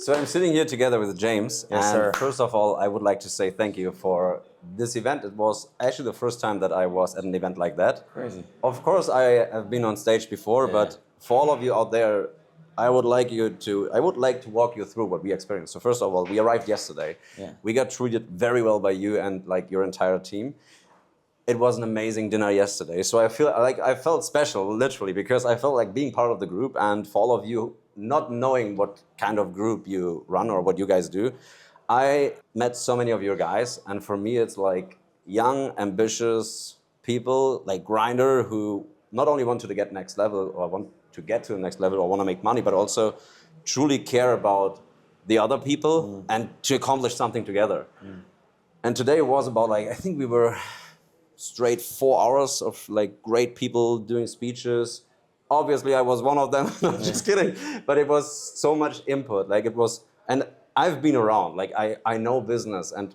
So I'm sitting here together with James, Yes, and sir. first of all, I would like to say thank you for this event. It was actually the first time that I was at an event like that. Crazy. Of course, I have been on stage before, Yeah. but for all of you out there, I would like to walk you through what we experienced. So first of all, we arrived yesterday. Yeah. We got treated very well by you and like your entire team. It was an amazing dinner yesterday. So I felt special, literally, because I felt like being part of the group, and for all of you not knowing what kind of group you run or what you guys do, I met so many of your guys, and for me it's like young, ambitious people, like grinder, who not only want to get next level or want to get to the next level or want to make money, but also truly care about the other people and to accomplish something together. And today was about like, I think we were straight 4 hours of like great people doing speeches. Obviously, I was one of them. No, just kidding. But it was so much input. Like it was, and I've been around. Like I know business, and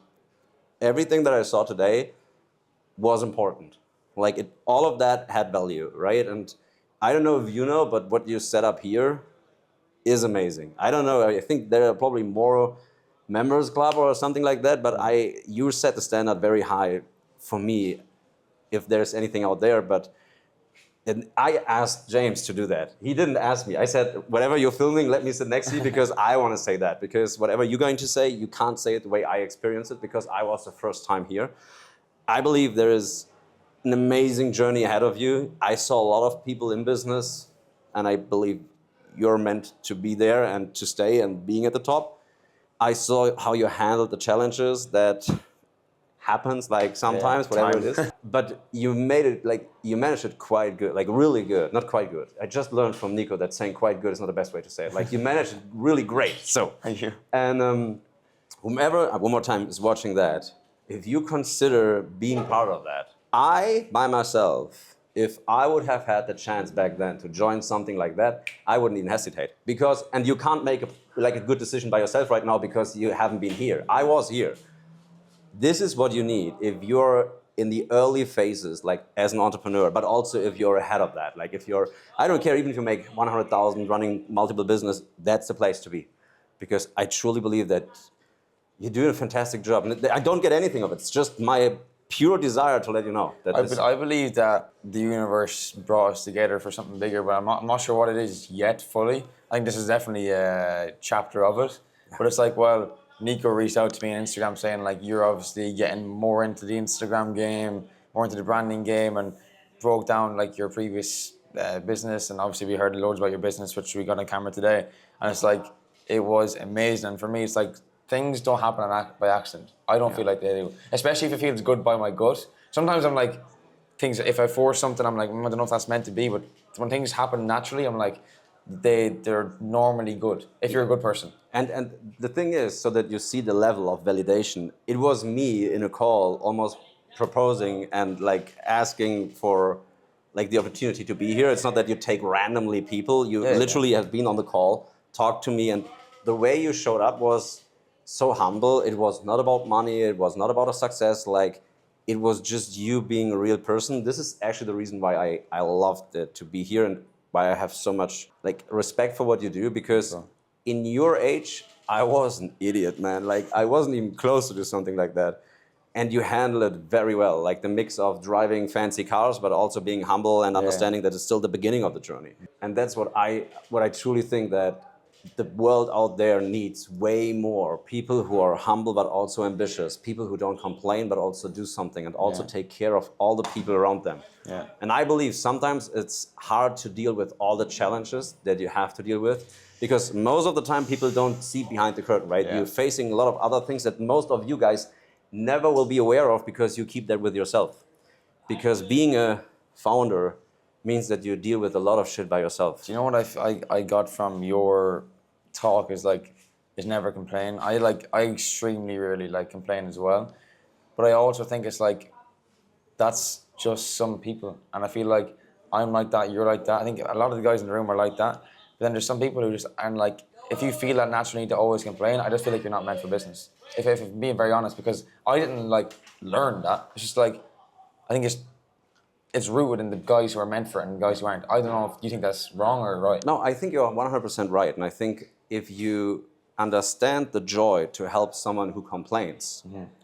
everything that I saw today was important. Like all of that had value, right? And I don't know if you know, but what you set up here is amazing. I don't know. I think there are probably more members club or something like that. But you set the standard very high for me, if there's anything out there. But and I asked James to do that. He didn't ask me. I said, whatever you're filming, let me sit next to you because I want to say that. Because whatever you're going to say, you can't say it the way I experience it because I was the first time here. I believe there is an amazing journey ahead of you. I saw a lot of people in business, and I believe you're meant to be there and to stay and being at the top. I saw how you handled the challenges that happens, like sometimes, whatever it is. But you made it, like, you managed it quite good, like really good, not quite good. I just learned from Nico that saying quite good is not the best way to say it. Like, you managed it really great, so. Thank you. And whomever, one more time, is watching that, if you consider being part of that, I, by myself, if I would have had the chance back then to join something like that, I wouldn't even hesitate. Because, and you can't make a good decision by yourself right now because you haven't been here. I was here. This is what you need if you're in the early phases, like as an entrepreneur, but also if you're ahead of that. Like if you're, I don't care even if you make 100,000 running multiple business, that's the place to be. Because I truly believe that you're doing a fantastic job. And I don't get anything of it. It's just my pure desire to let you know that I believe that the universe brought us together for something bigger, but I'm not sure what it is yet fully. I think this is definitely a chapter of it. But it's like, well, Nico reached out to me on Instagram saying like, you're obviously getting more into the Instagram game, more into the branding game, and broke down like your previous business. And obviously we heard loads about your business, which we got on camera today. And it's like, it was amazing. And for me, it's like, things don't happen by accident. I don't feel like they do, especially if it feels good by my gut. Sometimes I'm like, if I force something, I'm like, I don't know if that's meant to be, but when things happen naturally, I'm like, they're normally good, if you're a good person. And the thing is, so that you see the level of validation, it was me in a call almost proposing and like asking for like the opportunity to be here. It's not that you take randomly people. You literally have been on the call, talked to me, and the way you showed up was so humble. It was not about money. It was not about a success. Like, it was just you being a real person. This is actually the reason why I loved it to be here and why I have so much like respect for what you do, because in your age, I was an idiot, man. Like, I wasn't even close to do something like that. And you handle it very well, like the mix of driving fancy cars, but also being humble and understanding that it's still the beginning of the journey. And that's what I truly think that the world out there needs way more. People who are humble, but also ambitious. People who don't complain, but also do something and also take care of all the people around them. Yeah. And I believe sometimes it's hard to deal with all the challenges that you have to deal with, because most of the time people don't see behind the curtain, right? You're facing a lot of other things that most of you guys never will be aware of because you keep that with yourself. Because being a founder means that you deal with a lot of shit by yourself. Do you know what I got from your talk is like, is never complain. I extremely rarely like complain as well. But I also think it's like, that's just some people. And I feel like I'm like that, you're like that. I think a lot of the guys in the room are like that. But then there's some people who just aren't like, if you feel that naturally need to always complain, I just feel like you're not meant for business. If I'm being very honest, because I didn't like learn that. It's just like, I think it's rooted in the guys who are meant for it and the guys who aren't. I don't know if you think that's wrong or right. No, I think you're 100% right. And I think if you understand the joy to help someone who complains,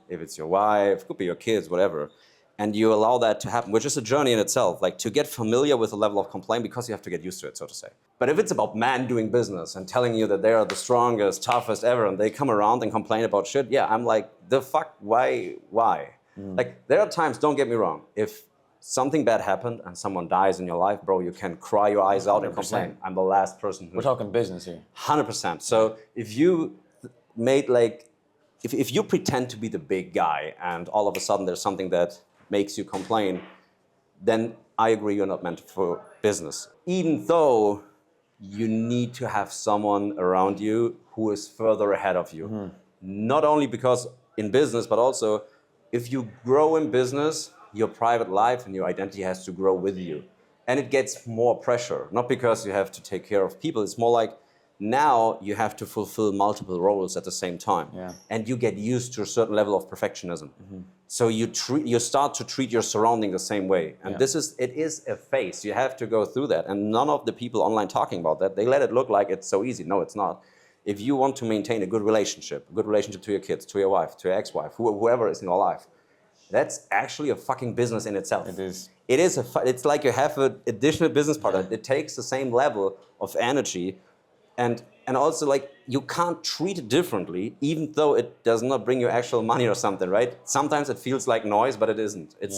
if it's your wife, could be your kids, whatever, and you allow that to happen, which is a journey in itself, like to get familiar with the level of complaint because you have to get used to it, so to say. But if it's about men doing business and telling you that they are the strongest, toughest ever, and they come around and complain about shit, yeah, I'm like, the fuck, why? Like, there are times, don't get me wrong, if something bad happened and someone dies in your life, bro, you can cry your eyes out and 100%. complain. I'm the last person who... We're talking business here. 100%. So if you made like, if you pretend to be the big guy and all of a sudden there's something that makes you complain, then I agree you're not meant for business. Even though you need to have someone around you who is further ahead of you. Not only because in business, but also if you grow in business, your private life and your identity has to grow with you. And it gets more pressure, not because you have to take care of people. It's more like now you have to fulfill multiple roles at the same time. Yeah. And you get used to a certain level of perfectionism. So you start to treat your surrounding the same way. And it is a phase. You have to go through that. And none of the people online talking about that, they let it look like it's so easy. No, it's not. If you want to maintain a good relationship to your kids, to your wife, to your ex-wife, whoever is in your life, that's actually a fucking business in itself. It is. It's like you have an additional business partner. It takes the same level of energy, and also like you can't treat it differently, even though it does not bring you actual money or something, right? Sometimes it feels like noise, but it isn't. It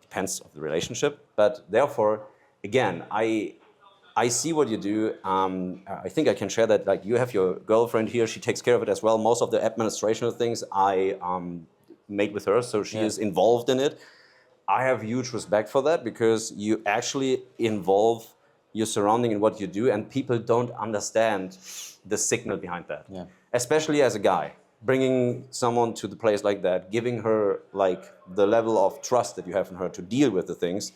depends on the relationship, but therefore, again, I see what you do. I think I can share that. Like you have your girlfriend here; she takes care of it as well. Most of the administrative things I made with her, so she is involved in it. I have huge respect for that because you actually involve your surrounding in what you do, and people don't understand the signal behind that. Yeah. Especially as a guy, bringing someone to the place like that, giving her like the level of trust that you have in her to deal with the things.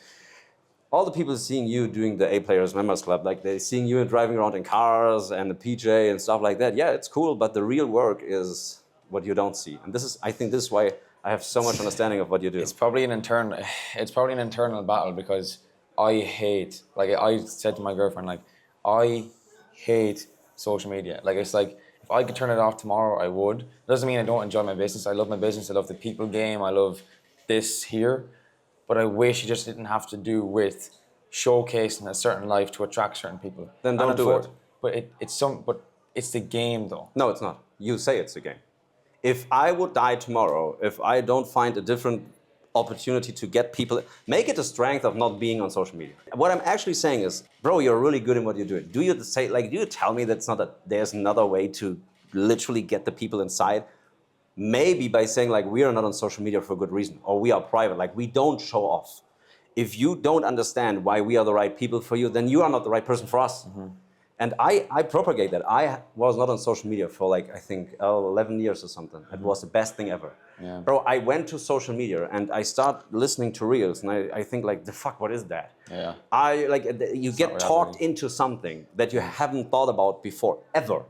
All the people seeing you doing the A Players Members Club, like they're seeing you driving around in cars and the PJ and stuff like that. Yeah, it's cool, but the real work is what you don't see. And I think this is why I have so much understanding of what you do. It's probably an internal battle because I hate, like I said to my girlfriend, like I hate social media. Like it's like if I could turn it off tomorrow, I would. It doesn't mean I don't enjoy my business. I love my business. I love the people game. I love this here. But I wish it just didn't have to do with showcasing a certain life to attract certain people. Then don't do it. But it's the game though. No, it's not. You say it's a game. If I would die tomorrow, if I don't find a different opportunity to get people, make it a strength of not being on social media. What I'm actually saying is, bro, you're really good in what you're doing. Do you tell me there's another way to literally get the people inside? Maybe by saying like, we are not on social media for a good reason, or we are private, like we don't show off. If you don't understand why we are the right people for you, then you are not the right person for us. And I propagate that. I was not on social media for like, I think 11 years or something. It was the best thing ever. Yeah. Bro, I went to social media and I start listening to reels and I think like, the fuck, what is that? Yeah. You get talked into something that you haven't thought about before, ever.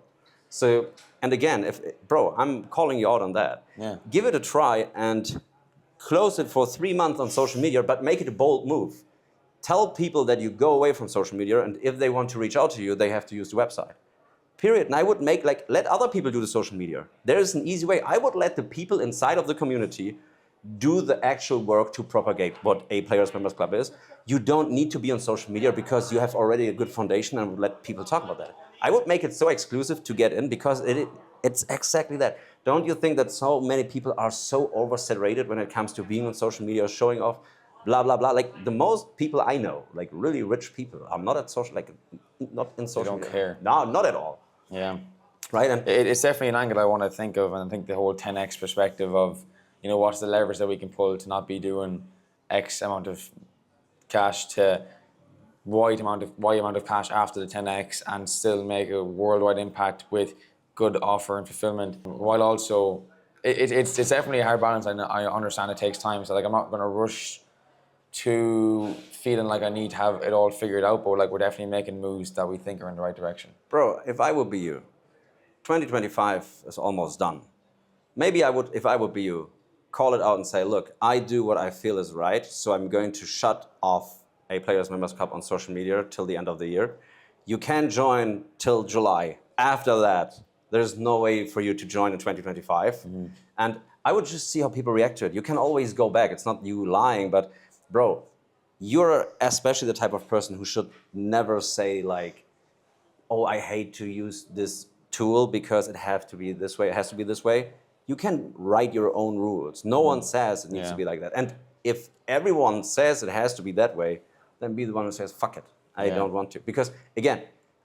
So, and again, bro, I'm calling you out on that. Yeah. Give it a try and close it for 3 months on social media, but make it a bold move. Tell people that you go away from social media, and if they want to reach out to you, they have to use the website. Period. And I would let other people do the social media. There is an easy way. I would let the people inside of the community do the actual work to propagate what A Players Members Club is. You don't need to be on social media because you have already a good foundation and would let people talk about that. I would make it so exclusive to get in because it's exactly that. Don't you think that so many people are so oversaturated when it comes to being on social media, showing off, blah, blah, blah. Like the most people I know, like really rich people, are not at social, like not in social media. They don't care. No, not at all. Yeah. Right? And It's definitely an angle I want to think of, and I think the whole 10x perspective of, you know, what's the leverage that we can pull to not be doing X amount of cash to Y amount of cash after the 10x and still make a worldwide impact with good offer and fulfillment, while also it's definitely a hard balance. I understand it takes time, so like I'm not going to rush to feeling like I need to have it all figured out, but like we're definitely making moves that we think are in the right direction. bro, if I would be you, 2025 is almost done. Maybe if I would be you, call it out and say, look, I do what I feel is right, so I'm going to shut off A Players Members Club on social media till the end of the year. You can join till July. After that, there's no way for you to join in 2025. And I would just see how people react to it. You can always go back. It's not you lying, but bro, you're especially the type of person who should never say like, oh, I hate to use this tool because it has to be this way. It has to be this way. You can write your own rules. No one says it needs to be like that. And if everyone says it has to be that way, then be the one who says, fuck it. I don't want to. Because again,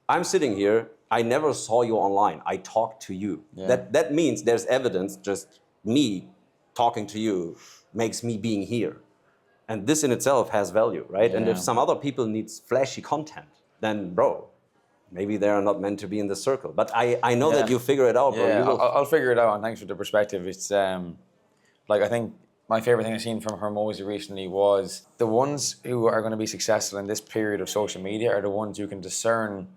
I'm sitting here. I never saw you online. I talked to you. That means there's evidence. Just me talking to you makes me being here. And this in itself has value, right? And if some other people needs flashy content, then bro, maybe they are not meant to be in this circle. But I know that you figure it out, bro. Yeah, You will... I'll figure it out, and thanks for the perspective. It's like, I think my favorite thing I've seen from Hermosi recently was the ones who are going to be successful in this period of social media are the ones who can discern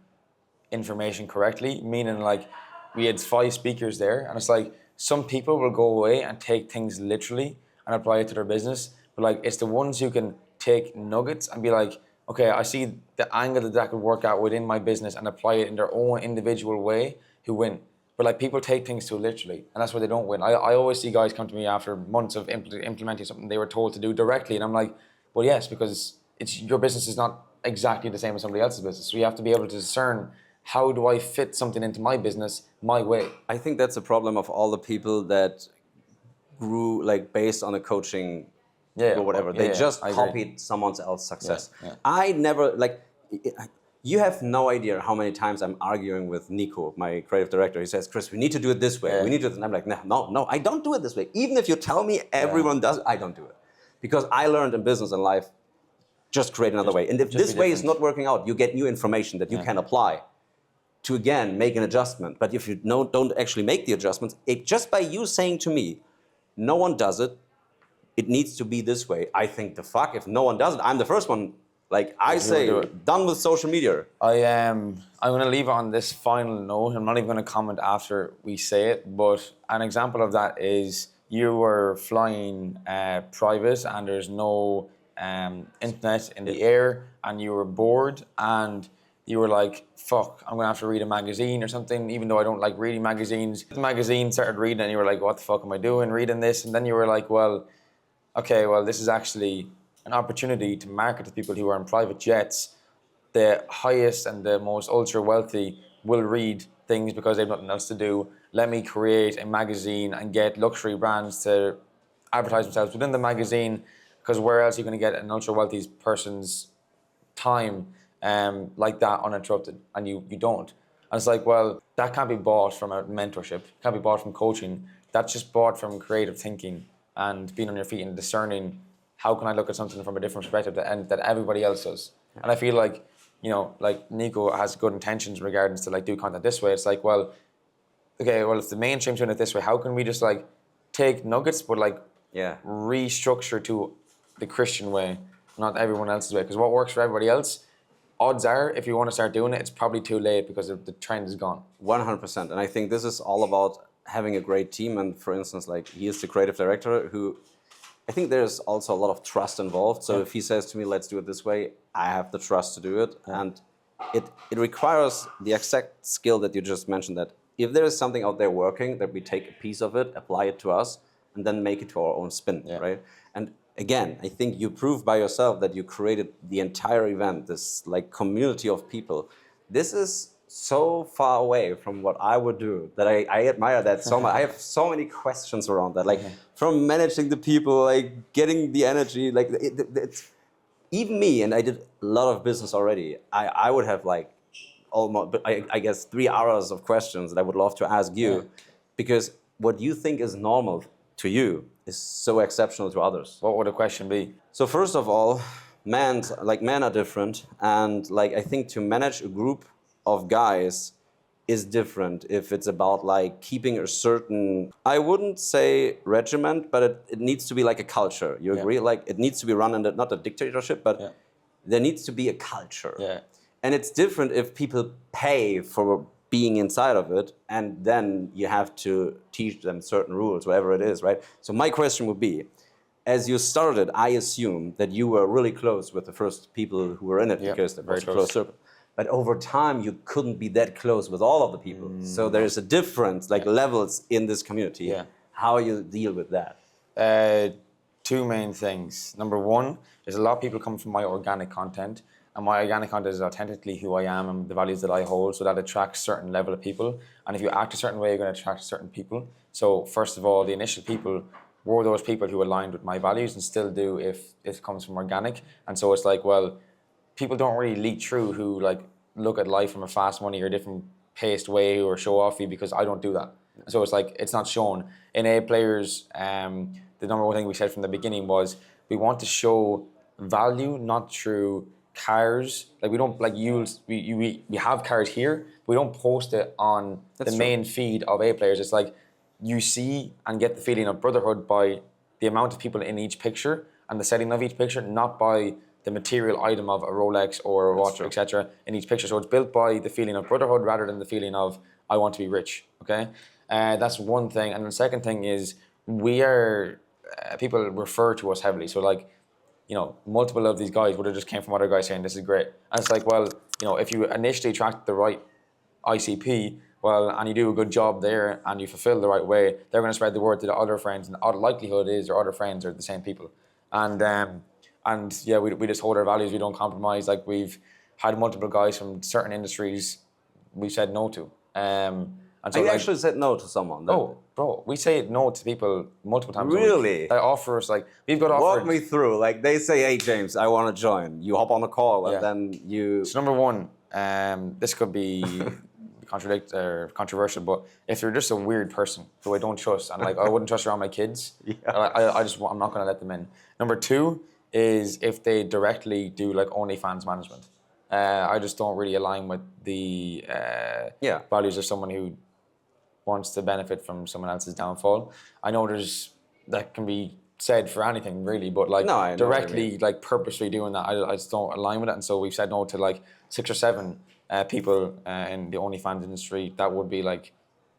information correctly, meaning like we had 5 speakers there, and it's like some people will go away and take things literally and apply it to their business, but like it's the ones who can take nuggets and be like, okay, I see the angle that could work out within my business and apply it in their own individual way, who win. But like people take things too literally, and that's why they don't win. I always see guys come to me after months of implementing something they were told to do directly, and I'm like, well, yes, because it's your business is not exactly the same as somebody else's business. So you have to be able to discern, how do I fit something into my business my way? I think that's a problem of all the people that grew like based on a coaching or whatever. They just copied someone else's success. I never, like, you have no idea how many times I'm arguing with Nico, my creative director. He says, Chris, we need to do it this way. We need to do it. And I'm like, no, I don't do it this way. Even if you tell me everyone does it, I don't do it. Because I learned in business and life, just create another way. And if this way is not working out, you get new information that you can apply to, again, make an adjustment. But if you don't actually make the adjustments, just by you saying to me, no one does it, it needs to be this way. I think the fuck, if no one does it, I'm the first one. Like I say, done with social media. I'm going to leave it on this final note. I'm not even going to comment after we say it, but an example of that is you were flying private and there's no internet in the air, and you were bored, and you were like, fuck, I'm going to have to read a magazine or something, even though I don't like reading magazines. The magazine started reading and you were like, what the fuck am I doing reading this? And then you were like, well, okay, well, this is actually an opportunity to market to people who are in private jets. The highest and the most ultra wealthy will read things because they have nothing else to do. Let me create a magazine and get luxury brands to advertise themselves within the magazine, because where else are you going to get an ultra wealthy person's time like that uninterrupted? And you don't. And it's like, well, that can't be bought from a mentorship, can't be bought from coaching. That's just bought from creative thinking and being on your feet and discerning, how can I look at something from a different perspective that everybody else does? And I feel like, you know, like Nico has good intentions in regards to like do content this way. It's like, well, okay, well, if the mainstream's doing it this way, how can we just like take nuggets but like restructure to the Christian way, not everyone else's way? Because what works for everybody else, odds are, if you want to start doing it, it's probably too late because the trend is gone. 100%. And I think this is all about having a great team. And for instance, like he is the creative director who, I think there's also a lot of trust involved. So if he says to me, let's do it this way, I have the trust to do it. And it requires the exact skill that you just mentioned, that if there is something out there working, that we take a piece of it, apply it to us, and then make it to our own spin, right? And again, I think you proved by yourself that you created the entire event, this like community of people. This is so far away from what I would do that I admire that so much. I have so many questions around that, like from managing the people, like getting the energy, like it's even me, and I did a lot of business already. I would have like almost, I guess 3 hours of questions that I would love to ask you, because what you think is normal to you is so exceptional to others. What would a question be? So first of all, men are different, and like I think to manage a group of guys is different if it's about like keeping a certain, I wouldn't say regiment, but it needs to be like a culture. You agree? Like it needs to be run under not a dictatorship, but there needs to be a culture. And it's different if people pay for being inside of it, and then you have to teach them certain rules, whatever it is, right? So my question would be, as you started, I assume that you were really close with the first people who were in it, because they're very close circle. but over time you couldn't be that close with all of the people. So there is a difference, like levels in this community. Yeah. How you deal with that? Two main things. Number one, there's a lot of people coming from my organic content, and my organic content is authentically who I am and the values that I hold, so that attracts a certain level of people. And if you act a certain way, you're going to attract certain people. So first of all, the initial people were those people who aligned with my values and still do if it comes from organic. And so it's like, well, people don't really leak through who like look at life from a fast money or different paced way or show offy, because I don't do that. So it's like it's not shown. In A players, the number one thing we said from the beginning was we want to show value not through cars. Like we don't like use we have cars here. We don't post it on the main feed of A players. It's like you see and get the feeling of brotherhood by the amount of people in each picture and the setting of each picture, not by the material item of a Rolex or a watch, etc. in each picture. So it's built by the feeling of brotherhood rather than the feeling of I want to be rich. Okay, that's one thing. And the second thing is we are people refer to us heavily. So like, you know, multiple of these guys would have just came from other guys saying this is great. And it's like, well, you know, if you initially attract the right ICP, well, and you do a good job there and you fulfill the right way, they're going to spread the word to the other friends, and the likelihood is your other friends are the same people. And yeah, we just hold our values. We don't compromise. Like we've had multiple guys from certain industries we said no to. And so You like, actually said no to someone. oh, bro, we say no to people multiple times. Really? They offer us like we've got offered. Walk me through. Like they say, "Hey James, I want to join." You hop on the call, and then you. So number one, this could be controversial, but if you're just a weird person who I don't trust, and like I wouldn't trust around my kids, I'm not going to let them in. Number two is if they directly do like OnlyFans management. I just don't really align with the values of someone who wants to benefit from someone else's downfall. I know that can be said for anything really, but like directly, like purposely doing that, I just don't align with it. And so we've said no to like 6 or 7 people in the OnlyFans industry. That would be like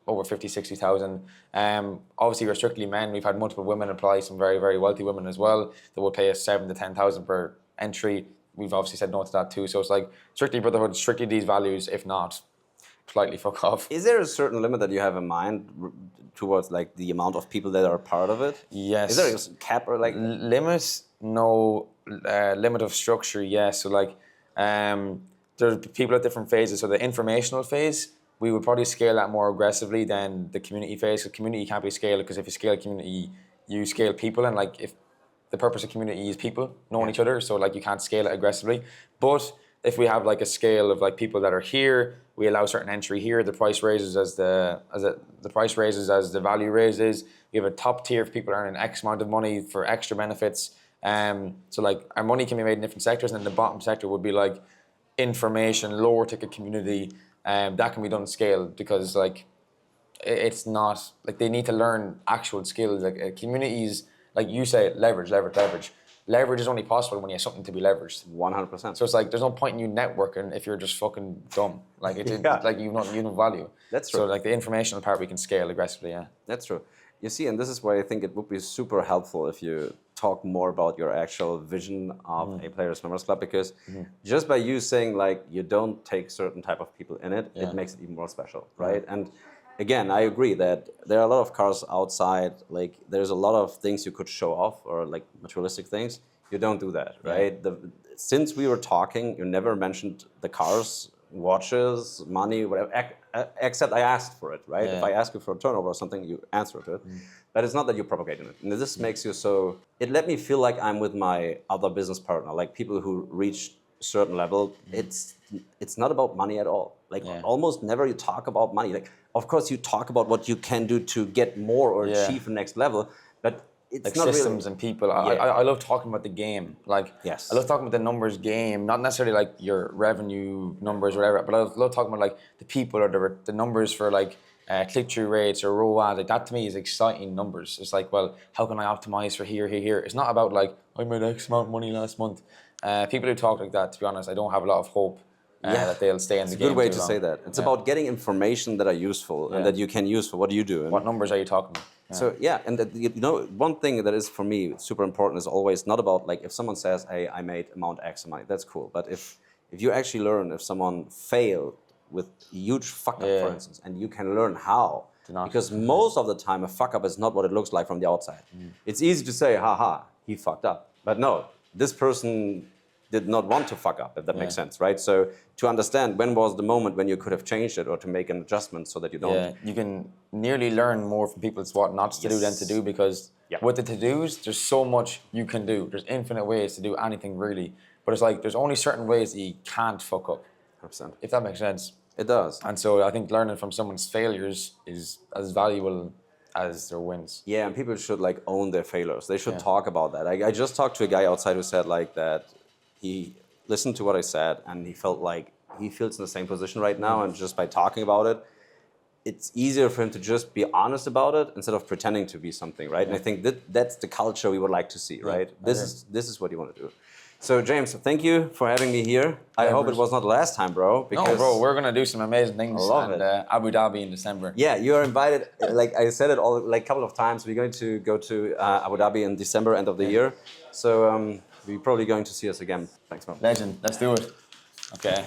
over 50, 60,000. Obviously we're strictly men. We've had multiple women apply, some very, very wealthy women as well, that would pay us 7 to 10,000 per entry. We've obviously said no to that too. So it's like strictly brotherhood, strictly these values. If not, politely fuck off. Is there a certain limit that you have in mind towards like the amount of people that are part of it? Yes. Is there a cap or like limit? No. Limit of structure, yes. So like, there's people at different phases. So the informational phase, we would probably scale that more aggressively than the community phase. So community can't be scaled because if you scale community, you scale people, and like if the purpose of community is people knowing each other, so like you can't scale it aggressively. But if we have like a scale of like people that are here, we allow certain entry here. The price raises as the price raises as the value raises. We have a top tier of people earning X amount of money for extra benefits. So like our money can be made in different sectors, and then the bottom sector would be like information, lower ticket community. That can be done scaled because like it's not like they need to learn actual skills. Like communities, like you say, leverage. Leverage is only possible when you have something to be leveraged. 100%. So it's like there's no point in you networking if you're just fucking dumb. Like like you don't value. That's true. So like the informational part we can scale aggressively. Yeah. That's true. You see, and this is why I think it would be super helpful if you talk more about your actual vision of A Players Members Club, because just by you saying like you don't take certain type of people in it, it makes it even more special, right? And again, I agree that there are a lot of cars outside. Like there's a lot of things you could show off, or like materialistic things. You don't do that, right? Since we were talking, you never mentioned the cars, watches, money, whatever. Except I asked for it, right? If I ask you for a turnover or something, you answer to it. But it's not that you're propagating it. And this makes you so. It let me feel like I'm with my other business partner, like people who reach a certain level. It's not about money at all. Like almost never you talk about money. Like of course you talk about what you can do to get more or achieve the next level, but it's like not systems really, and people. I love talking about the game. Like I love talking about the numbers game, not necessarily like your revenue numbers or whatever, but I love talking about like the people or the numbers for like click-through rates or ROAS. Like that to me is exciting numbers. It's like, well, how can I optimize for here? It's not about like I made X amount of money last month. People who talk like that, to be honest, I don't have a lot of hope that they'll stay in the game. It's a good way to say that. It's about getting information that are useful and that you can use for what you do. What numbers are you talking about? So and you know, one thing that is for me super important is always not about like if someone says, "Hey, I made amount X of money," that's cool. But if if you actually learn if someone failed with huge fuck up, for instance, and you can learn how. Because most of the time, a fuck up is not what it looks like from the outside. It's easy to say, haha, he fucked up. But no, this person did not want to fuck up, if that makes sense, right? So to understand when was the moment when you could have changed it or to make an adjustment so that you don't. Yeah, you can nearly learn more from people's what not to do than to do, because with the to-dos, there's so much you can do. There's infinite ways to do anything, really. But it's like, there's only certain ways that you can't fuck up, 100%. if that makes sense. It does. And so I think learning from someone's failures is as valuable as their wins. Yeah, and people should like own their failures. They should talk about that. I just talked to a guy outside who said like that he listened to what I said and he felt like he feels in the same position right now, and just by talking about it, it's easier for him to just be honest about it instead of pretending to be something, right? And I think that's the culture we would like to see, right? This is what you want to do. So James, thank you for having me here. I hope it was not the last time, bro. No, bro, we're gonna do some amazing things. I love it. Abu Dhabi in December. Yeah, you are invited. Like I said it all like a couple of times. We're going to go to Abu Dhabi in December, end of the year. So we're probably going to see us again. Thanks, bro. Legend. Let's do it. Okay.